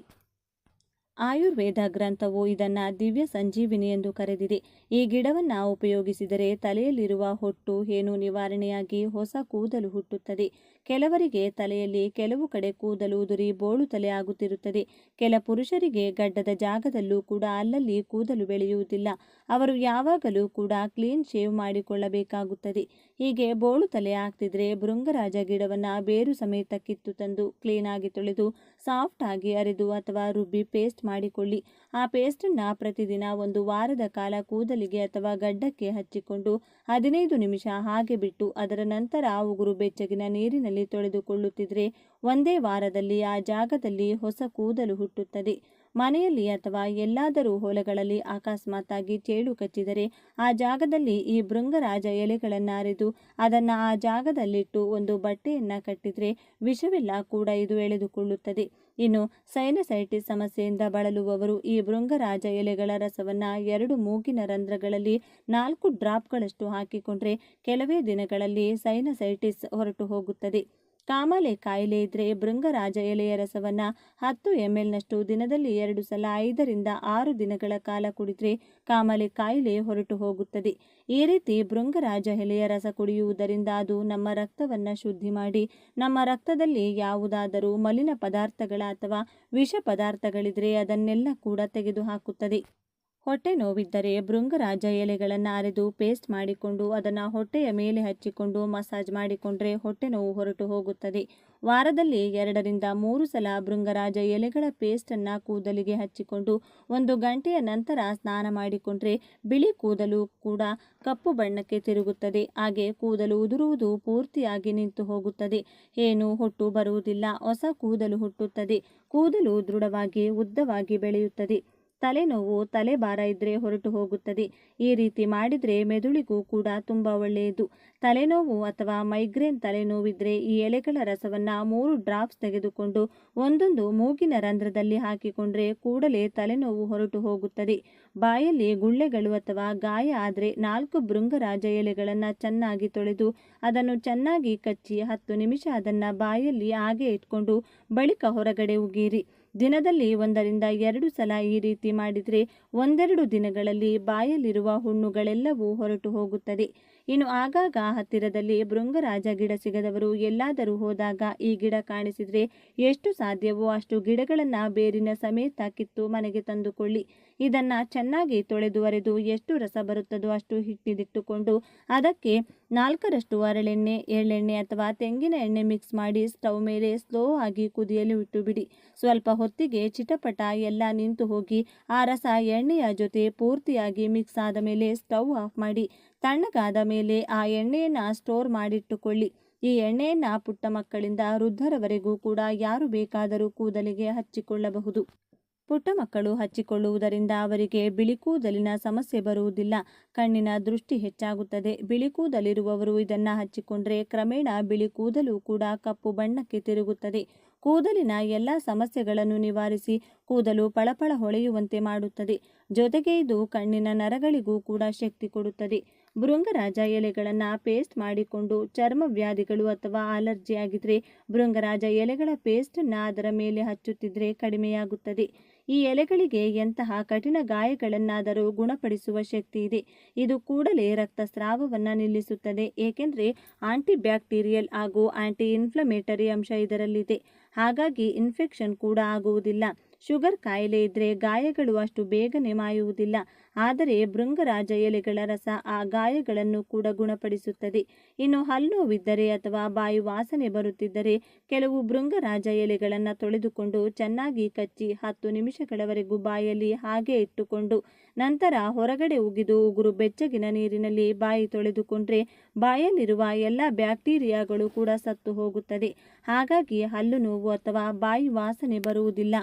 ಆಯುರ್ವೇದ ಗ್ರಂಥವು ಇದನ್ನು ದಿವ್ಯ ಸಂಜೀವಿನಿ ಎಂದು ಕರೆದಿದೆ. ಈ ಗಿಡವನ್ನು ಉಪಯೋಗಿಸಿದರೆ ತಲೆಯಲ್ಲಿರುವ ಹೊಟ್ಟು, ಹೇನು ನಿವಾರಣೆಯಾಗಿ ಹೊಸ ಕೂದಲು ಹುಟ್ಟುತ್ತದೆ. ಕೆಲವರಿಗೆ ತಲೆಯಲ್ಲಿ ಕೆಲವು ಕಡೆ ಕೂದಲು ಉದುರಿ ಬೋಳು ತಲೆ ಆಗುತ್ತಿರುತ್ತದೆ. ಕೆಲ ಪುರುಷರಿಗೆ ಗಡ್ಡದ ಜಾಗದಲ್ಲೂ ಕೂಡ ಅಲ್ಲಲ್ಲಿ ಕೂದಲು ಬೆಳೆಯುವುದಿಲ್ಲ. ಅವರು ಯಾವಾಗಲೂ ಕೂಡ ಕ್ಲೀನ್ ಶೇವ್ ಮಾಡಿಕೊಳ್ಳಬೇಕಾಗುತ್ತದೆ. ಹೀಗೆ ಬೋಳು ತಲೆ ಆಗ್ತಿದ್ರೆ ಭೃಂಗರಾಜ ಗಿಡವನ್ನು ಬೇರು ಸಮೇತ ಕಿತ್ತು ತಂದು ಕ್ಲೀನಾಗಿ ತೊಳೆದು ಸಾಫ್ಟ್ ಆಗಿ ಅರೆದು ಅಥವಾ ರುಬ್ಬಿ ಪೇಸ್ಟ್ ಮಾಡಿಕೊಳ್ಳಿ. ಆ ಪೇಸ್ಟನ್ನು ಪ್ರತಿದಿನ 1 ವಾರದ ಕಾಲ ಕೂದಲಿಗೆ ಅಥವಾ ಗಡ್ಡಕ್ಕೆ ಹಚ್ಚಿಕೊಂಡು 15 ನಿಮಿಷ ಹಾಗೆ ಬಿಟ್ಟು ಅದರ ನಂತರ ಉಗುರು ಬೆಚ್ಚಗಿನ ನೀರಿನಲ್ಲಿ ತೊಳೆದುಕೊಳ್ಳುತ್ತಿದ್ರೆ ಒಂದೇ ವಾರದಲ್ಲಿ ಆ ಜಾಗದಲ್ಲಿ ಹೊಸ ಕೂದಲು ಹುಟ್ಟುತ್ತದೆ. ಮನೆಯಲ್ಲಿ ಅಥವಾ ಎಲ್ಲಾದರೂ ಹೊಲಗಳಲ್ಲಿ ಅಕಸ್ಮಾತ್ತಾಗಿ ಚೇಳು ಕಚ್ಚಿದರೆ ಆ ಜಾಗದಲ್ಲಿ ಈ ಭೃಂಗರಾಜ ಎಲೆಗಳನ್ನು ಅರೆದು ಅದನ್ನು ಆ ಜಾಗದಲ್ಲಿಟ್ಟು ಒಂದು ಬಟ್ಟೆಯನ್ನು ಕಟ್ಟಿದರೆ ವಿಷವೆಲ್ಲ ಕೂಡ ಇದು ಎಳೆದುಕೊಳ್ಳುತ್ತದೆ. ಇನ್ನು ಸೈನಸೈಟಿಸ್ ಸಮಸ್ಯೆಯಿಂದ ಬಳಲುವವರು ಈ ಭೃಂಗರಾಜ ಎಲೆಗಳ ರಸವನ್ನು 2 ಮೂಗಿನ ರಂಧ್ರಗಳಲ್ಲಿ 4 ಡ್ರಾಪ್ಗಳಷ್ಟು ಹಾಕಿಕೊಂಡ್ರೆ ಕೆಲವೇ ದಿನಗಳಲ್ಲಿ ಸೈನಸೈಟಿಸ್ ಹೊರಟು ಹೋಗುತ್ತದೆ. ಕಾಮಾಲೆ ಕಾಯಿಲೆ ಇದ್ದರೆ ಭೃಂಗರಾಜ ಎಲೆಯ ರಸವನ್ನು 10 ml ದಿನದಲ್ಲಿ 2 ಸಲ 5ರಿಂದ 6 ದಿನಗಳ ಕಾಲ ಕುಡಿದರೆ ಕಾಮಾಲೆ ಕಾಯಿಲೆ ಹೊರಟು ಹೋಗುತ್ತದೆ. ಈ ರೀತಿ ಭೃಂಗರಾಜ ಎಲೆಯ ರಸ ಕುಡಿಯುವುದರಿಂದ ಅದು ನಮ್ಮ ರಕ್ತವನ್ನು ಶುದ್ಧಿ ಮಾಡಿ ನಮ್ಮ ರಕ್ತದಲ್ಲಿ ಯಾವುದಾದರೂ ಮಲಿನ ಪದಾರ್ಥಗಳ ಅಥವಾ ವಿಷ ಪದಾರ್ಥಗಳಿದ್ರೆ ಅದನ್ನೆಲ್ಲ ಕೂಡ ತೆಗೆದುಹಾಕುತ್ತದೆ. ಹೊಟ್ಟೆ ನೋವಿದ್ದರೆ ಭೃಂಗರಾಜ ಎಲೆಗಳನ್ನು ಅರೆದು ಪೇಸ್ಟ್ ಮಾಡಿಕೊಂಡು ಅದನ್ನು ಹೊಟ್ಟೆಯ ಮೇಲೆ ಹಚ್ಚಿಕೊಂಡು ಮಸಾಜ್ ಮಾಡಿಕೊಂಡ್ರೆ ಹೊಟ್ಟೆ ನೋವು ಹೊರಟು ಹೋಗುತ್ತದೆ. ವಾರದಲ್ಲಿ 2ರಿಂದ 3 ಸಲ ಭೃಂಗರಾಜ ಎಲೆಗಳ ಪೇಸ್ಟನ್ನು ಕೂದಲಿಗೆ ಹಚ್ಚಿಕೊಂಡು 1 ಗಂಟೆಯ ನಂತರ ಸ್ನಾನ ಮಾಡಿಕೊಂಡ್ರೆ ಬಿಳಿ ಕೂದಲು ಕೂಡ ಕಪ್ಪು ಬಣ್ಣಕ್ಕೆ ತಿರುಗುತ್ತದೆ. ಹಾಗೆ ಕೂದಲು ಉದುರುವುದು ಪೂರ್ತಿಯಾಗಿ ನಿಂತು ಹೋಗುತ್ತದೆ. ಏನು ಹೊಟ್ಟು ಬರುವುದಿಲ್ಲ, ಹೊಸ ಕೂದಲು ಹುಟ್ಟುತ್ತದೆ. ಕೂದಲು ದೃಢವಾಗಿ ಉದ್ದವಾಗಿ ಬೆಳೆಯುತ್ತದೆ. ತಲೆನೋವು, ತಲೆಭಾರ ಇದ್ದರೆ ಹೊರಟು ಹೋಗುತ್ತದೆ. ಈ ರೀತಿ ಮಾಡಿದರೆ ಮೆದುಳಿಗೂ ಕೂಡ ತುಂಬ ಒಳ್ಳೆಯದು. ತಲೆನೋವು ಅಥವಾ ಮೈಗ್ರೇನ್ ತಲೆನೋವಿದ್ದರೆ ಈ ಎಲೆಗಳ ರಸವನ್ನು 3 ಡ್ರಾಪ್ಸ್ ತೆಗೆದುಕೊಂಡು ಒಂದೊಂದು ಮೂಗಿನ ರಂಧ್ರದಲ್ಲಿ ಹಾಕಿಕೊಂಡ್ರೆ ಕೂಡಲೇ ತಲೆನೋವು ಹೊರಟು ಹೋಗುತ್ತದೆ. ಬಾಯಲ್ಲಿ ಗುಳ್ಳೆಗಳು ಅಥವಾ ಗಾಯ ಆದರೆ 4 ಭೃಂಗರಾಜ ಎಲೆಗಳನ್ನು ಚೆನ್ನಾಗಿ ತೊಳೆದು ಅದನ್ನು ಚೆನ್ನಾಗಿ ಕಚ್ಚಿ 10 ನಿಮಿಷ ಅದನ್ನು ಬಾಯಲ್ಲಿ ಹಾಗೆ ಇಟ್ಕೊಂಡು ಬಳಿಕ ಹೊರಗಡೆ ಉಗೀರಿ. ದಿನದಲ್ಲಿ 1ರಿಂದ 2 ಸಲ ಈ ರೀತಿ ಮಾಡಿದರೆ 1-2 ದಿನಗಳಲ್ಲಿ ಬಾಯಲ್ಲಿರುವ ಹುಣ್ಣುಗಳೆಲ್ಲವೂ ಹೊರಟು ಹೋಗುತ್ತದೆ. ಇನ್ನು ಆಗಾಗ ಹತ್ತಿರದಲ್ಲಿ ಭೃಂಗರಾಜ ಗಿಡ ಸಿಗದವರು ಎಲ್ಲಾದರೂ ಹೋದಾಗ ಈ ಗಿಡ ಕಾಣಿಸಿದರೆ ಎಷ್ಟು ಸಾಧ್ಯವೋ ಅಷ್ಟು ಗಿಡಗಳನ್ನು ಬೇರಿನ ಸಮೇತ ಕಿತ್ತು ಮನೆಗೆ ತಂದುಕೊಳ್ಳಿ. ಇದನ್ನು ಚೆನ್ನಾಗಿ ತೊಳೆದು ಅರೆದು ಎಷ್ಟು ರಸ ಬರುತ್ತದೋ ಅಷ್ಟು ಹಿಡಿದಿಟ್ಟುಕೊಂಡು ಅದಕ್ಕೆ 4ರಷ್ಟು ಹರಳೆಣ್ಣೆ, ಎಳ್ಳೆಣ್ಣೆ ಅಥವಾ ತೆಂಗಿನ ಎಣ್ಣೆ ಮಿಕ್ಸ್ ಮಾಡಿ ಸ್ಟವ್ ಮೇಲೆ ಸ್ಲೋ ಆಗಿ ಕುದಿಯಲು ಇಟ್ಟು ಬಿಡಿ. ಸ್ವಲ್ಪ ಹೊತ್ತಿಗೆ ಚಿಟಪಟ ಎಲ್ಲ ನಿಂತು ಹೋಗಿ ಆ ರಸ ಎಣ್ಣೆಯ ಜೊತೆ ಪೂರ್ತಿಯಾಗಿ ಮಿಕ್ಸ್ ಆದ ಮೇಲೆ ಸ್ಟವ್ ಆಫ್ ಮಾಡಿ ತಣ್ಣಗಾದ ಮೇಲೆ ಆ ಎಣ್ಣೆಯನ್ನು ಸ್ಟೋರ್ ಮಾಡಿಟ್ಟುಕೊಳ್ಳಿ. ಈ ಎಣ್ಣೆಯನ್ನು ಪುಟ್ಟ ಮಕ್ಕಳಿಂದ ವೃದ್ಧರವರೆಗೂ ಕೂಡ ಯಾರು ಬೇಕಾದರೂ ಕೂದಲಿಗೆ ಹಚ್ಚಿಕೊಳ್ಳಬಹುದು. ಪುಟ್ಟ ಮಕ್ಕಳು ಹಚ್ಚಿಕೊಳ್ಳುವುದರಿಂದ ಅವರಿಗೆ ಬಿಳಿ ಕೂದಲಿನ ಸಮಸ್ಯೆ ಬರುವುದಿಲ್ಲ. ಕಣ್ಣಿನ ದೃಷ್ಟಿ ಹೆಚ್ಚಾಗುತ್ತದೆ. ಬಿಳಿ ಕೂದಲಿರುವವರು ಇದನ್ನು ಹಚ್ಚಿಕೊಂಡ್ರೆ ಕ್ರಮೇಣ ಬಿಳಿ ಕೂದಲು ಕೂಡ ಕಪ್ಪು ಬಣ್ಣಕ್ಕೆ ತಿರುಗುತ್ತದೆ. ಕೂದಲಿನ ಎಲ್ಲ ಸಮಸ್ಯೆಗಳನ್ನು ನಿವಾರಿಸಿ ಕೂದಲು ಪಳಪಳ ಹೊಳೆಯುವಂತೆ ಮಾಡುತ್ತದೆ. ಜೊತೆಗೆ ಇದು ಕಣ್ಣಿನ ನರಗಳಿಗೂ ಕೂಡ ಶಕ್ತಿ ಕೊಡುತ್ತದೆ. ಭೃಂಗರಾಜ ಎಲೆಗಳನ್ನು ಪೇಸ್ಟ್ ಮಾಡಿಕೊಂಡು ಚರ್ಮ ವ್ಯಾಧಿಗಳು ಅಥವಾ ಅಲರ್ಜಿ ಆಗಿದ್ರೆ ಭೃಂಗರಾಜ ಎಲೆಗಳ ಪೇಸ್ಟನ್ನು ಅದರ ಮೇಲೆ ಹಚ್ಚುತ್ತಿದ್ರೆ ಕಡಿಮೆಯಾಗುತ್ತದೆ. ಈ ಎಲೆಗಳಿಗೆ ಎಂತಹ ಕಠಿಣ ಗಾಯಗಳನ್ನಾದರೂ ಗುಣಪಡಿಸುವ ಶಕ್ತಿ ಇದೆ. ಇದು ಕೂಡಲೇ ರಕ್ತಸ್ರಾವವನ್ನು ನಿಲ್ಲಿಸುತ್ತದೆ. ಏಕೆಂದರೆ ಆಂಟಿಬ್ಯಾಕ್ಟೀರಿಯಲ್ ಹಾಗೂ ಆಂಟಿ ಇನ್ಫ್ಲಮೇಟರಿ ಅಂಶ ಇದರಲ್ಲಿದೆ. ಹಾಗಾಗಿ ಇನ್ಫೆಕ್ಷನ್ ಕೂಡ ಆಗುವುದಿಲ್ಲ. ಶುಗರ್ ಕಾಯಿಲೆ ಇದ್ದರೆ ಗಾಯಗಳು ಅಷ್ಟು ಬೇಗನೆ ಮಾಯುವುದಿಲ್ಲ. ಆದರೆ ಭೃಂಗರಾಜ ಎಲೆಗಳ ರಸ ಆ ಗಾಯಗಳನ್ನು ಕೂಡ ಗುಣಪಡಿಸುತ್ತದೆ. ಇನ್ನು ಹಲ್ಲು ನೋವಿದ್ದರೆ ಅಥವಾ ಬಾಯಿ ವಾಸನೆ ಬರುತ್ತಿದ್ದರೆ ಕೆಲವು ಭೃಂಗರಾಜ ಎಲೆಗಳನ್ನು ತೊಳೆದುಕೊಂಡು ಚೆನ್ನಾಗಿ ಕಚ್ಚಿ 10 ನಿಮಿಷಗಳವರೆಗೂ ಬಾಯಲ್ಲಿ ಹಾಗೆ ಇಟ್ಟುಕೊಂಡು ನಂತರ ಹೊರಗಡೆ ಉಗಿದು ಉಗುರು ಬೆಚ್ಚಗಿನ ನೀರಿನಲ್ಲಿ ಬಾಯಿ ತೊಳೆದುಕೊಂಡ್ರೆ ಬಾಯಲ್ಲಿರುವ ಎಲ್ಲ ಬ್ಯಾಕ್ಟೀರಿಯಾಗಳು ಕೂಡ ಸತ್ತು ಹೋಗುತ್ತದೆ. ಹಾಗಾಗಿ ಹಲ್ಲು ನೋವು ಅಥವಾ ಬಾಯಿ ವಾಸನೆ ಬರುವುದಿಲ್ಲ.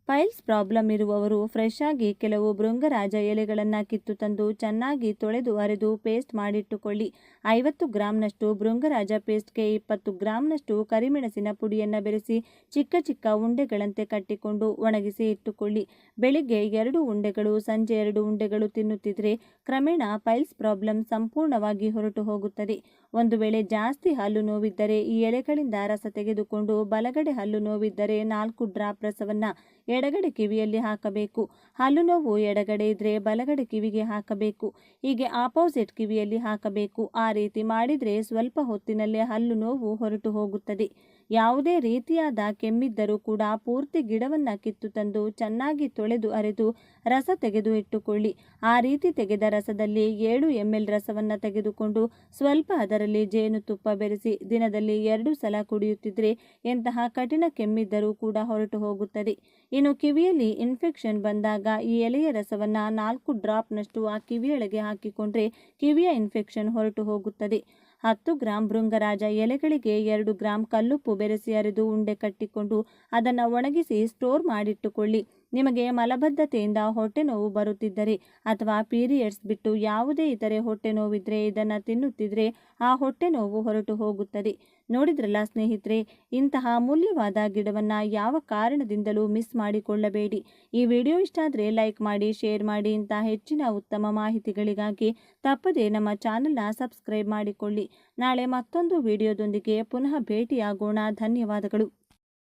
ಪೈಲ್ಸ್ ಪ್ರಾಬ್ಲಮ್ ಇರುವವರು ಫ್ರೆಶ್ ಆಗಿ ಕೆಲವು ಭೃಂಗರಾಜ ಎಲೆಗಳನ್ನು ಕಿತ್ತು ತಂದು ಚೆನ್ನಾಗಿ ತೊಳೆದು ಅರೆದು ಪೇಸ್ಟ್ ಮಾಡಿಟ್ಟುಕೊಳ್ಳಿ. 50 ಗ್ರಾಂನಷ್ಟು ಭೃಂಗರಾಜ ಪೇಸ್ಟ್ಗೆ 20 ಗ್ರಾಂನಷ್ಟು ಕರಿಮೆಣಸಿನ ಪುಡಿಯನ್ನು ಬೆರೆಸಿ ಚಿಕ್ಕ ಚಿಕ್ಕ ಉಂಡೆಗಳಂತೆ ಕಟ್ಟಿಕೊಂಡು ಒಣಗಿಸಿ ಇಟ್ಟುಕೊಳ್ಳಿ. ಬೆಳಿಗ್ಗೆ 2 ಉಂಡೆಗಳು, ಸಂಜೆ 2 ಉಂಡೆಗಳು ತಿನ್ನುತ್ತಿದ್ರೆ ಕ್ರಮೇಣ ಪೈಲ್ಸ್ ಪ್ರಾಬ್ಲಮ್ ಸಂಪೂರ್ಣವಾಗಿ ಹೊರಟು ಹೋಗುತ್ತದೆ. ಒಂದು ವೇಳೆ ಜಾಸ್ತಿ ಹಲ್ಲು ನೋವಿದ್ದರೆ ಈ ಎಲೆಗಳಿಂದ ರಸ ತೆಗೆದುಕೊಂಡು ಬಲಗಡೆ ಹಲ್ಲು ನೋವಿದ್ದರೆ 4 ಡ್ರಾಪ್ ರಸವನ್ನು ಎಡಗಡೆ ಕಿವಿಯಲ್ಲಿ ಹಾಕಬೇಕು. ಹಲ್ಲು ನೋವು ಎಡಗಡೆ ಇದ್ದರೆ ಬಲಗಡೆ ಕಿವಿಗೆ ಹಾಕಬೇಕು. ಹೀಗೆ ಆಪೋಸಿಟ್ ಕಿವಿಯಲ್ಲಿ ಹಾಕಬೇಕು. ಆ ರೀತಿ ಮಾಡಿದರೆ ಸ್ವಲ್ಪ ಹೊತ್ತಿನಲ್ಲೇ ಹಲ್ಲು ನೋವು ಹೊರಟು ಹೋಗುತ್ತದೆ. ಯಾವುದೇ ರೀತಿಯಾದ ಕೆಮ್ಮಿದ್ದರೂ ಕೂಡ ಪೂರ್ತಿ ಗಿಡವನ್ನು ಕಿತ್ತು ತಂದು ಚೆನ್ನಾಗಿ ತೊಳೆದು ಅರೆದು ರಸ ತೆಗೆದು ಇಟ್ಟುಕೊಳ್ಳಿ. ಆ ರೀತಿ ತೆಗೆದ ರಸದಲ್ಲಿ 7 ml ರಸವನ್ನು ತೆಗೆದುಕೊಂಡು ಸ್ವಲ್ಪ ಅದರಲ್ಲಿ ಜೇನುತುಪ್ಪ ಬೆರೆಸಿ ದಿನದಲ್ಲಿ 2 ಸಲ ಕುಡಿಯುತ್ತಿದ್ದರೆ ಎಂತಹ ಕಠಿಣ ಕೆಮ್ಮಿದ್ದರೂ ಕೂಡ ಹೊರಟು ಹೋಗುತ್ತದೆ. ಇನ್ನು ಕಿವಿಯಲ್ಲಿ ಇನ್ಫೆಕ್ಷನ್ ಬಂದಾಗ ಈ ಎಲೆಯ ರಸವನ್ನು 4 ಡ್ರಾಪ್ನಷ್ಟು ಆ ಕಿವಿಯೊಳಗೆ ಹಾಕಿಕೊಂಡ್ರೆ ಕಿವಿಯ ಇನ್ಫೆಕ್ಷನ್ ಹೊರಟು ಹೋಗುತ್ತದೆ. 10 ಗ್ರಾಂ ಭೃಂಗರಾಜ ಎಲೆಗಳಿಗೆ 2 ಗ್ರಾಂ ಕಲ್ಲುಪ್ಪು ಬೆರೆಸಿ ಅರೆದು ಉಂಡೆ ಕಟ್ಟಿಕೊಂಡು ಅದನ್ನು ಒಣಗಿಸಿ ಸ್ಟೋರ್ ಮಾಡಿಟ್ಟುಕೊಳ್ಳಿ. ನಿಮಗೆ ಮಲಬದ್ಧತೆಯಿಂದ ಹೊಟ್ಟೆ ನೋವು ಬರುತ್ತಿದ್ದರೆ ಅಥವಾ ಪೀರಿಯಡ್ಸ್ ಬಿಟ್ಟು ಯಾವುದೇ ಇತರೆ ಹೊಟ್ಟೆ ನೋವಿದ್ರೆ ಇದನ್ನು ತಿನ್ನುತ್ತಿದ್ರೆ ಆ ಹೊಟ್ಟೆ ನೋವು ಹೊರಟು ಹೋಗುತ್ತದೆ. ನೋಡಿದ್ರಲ್ಲ ಸ್ನೇಹಿತರೆ, ಇಂತಹ ಅಮೂಲ್ಯವಾದ ಗಿಡವನ್ನು ಯಾವ ಕಾರಣದಿಂದಲೂ ಮಿಸ್ ಮಾಡಿಕೊಳ್ಳಬೇಡಿ. ಈ ವಿಡಿಯೋ ಇಷ್ಟ ಆದರೆ ಲೈಕ್ ಮಾಡಿ, ಶೇರ್ ಮಾಡಿ. ಇಂಥ ಹೆಚ್ಚಿನ ಉತ್ತಮ ಮಾಹಿತಿಗಳಿಗಾಗಿ ತಪ್ಪದೇ ನಮ್ಮ ಚಾನಲ್ನ ಸಬ್ಸ್ಕ್ರೈಬ್ ಮಾಡಿಕೊಳ್ಳಿ. ನಾಳೆ ಮತ್ತೊಂದು ವಿಡಿಯೋದೊಂದಿಗೆ ಪುನಃ ಭೇಟಿಯಾಗೋಣ. ಧನ್ಯವಾದಗಳು.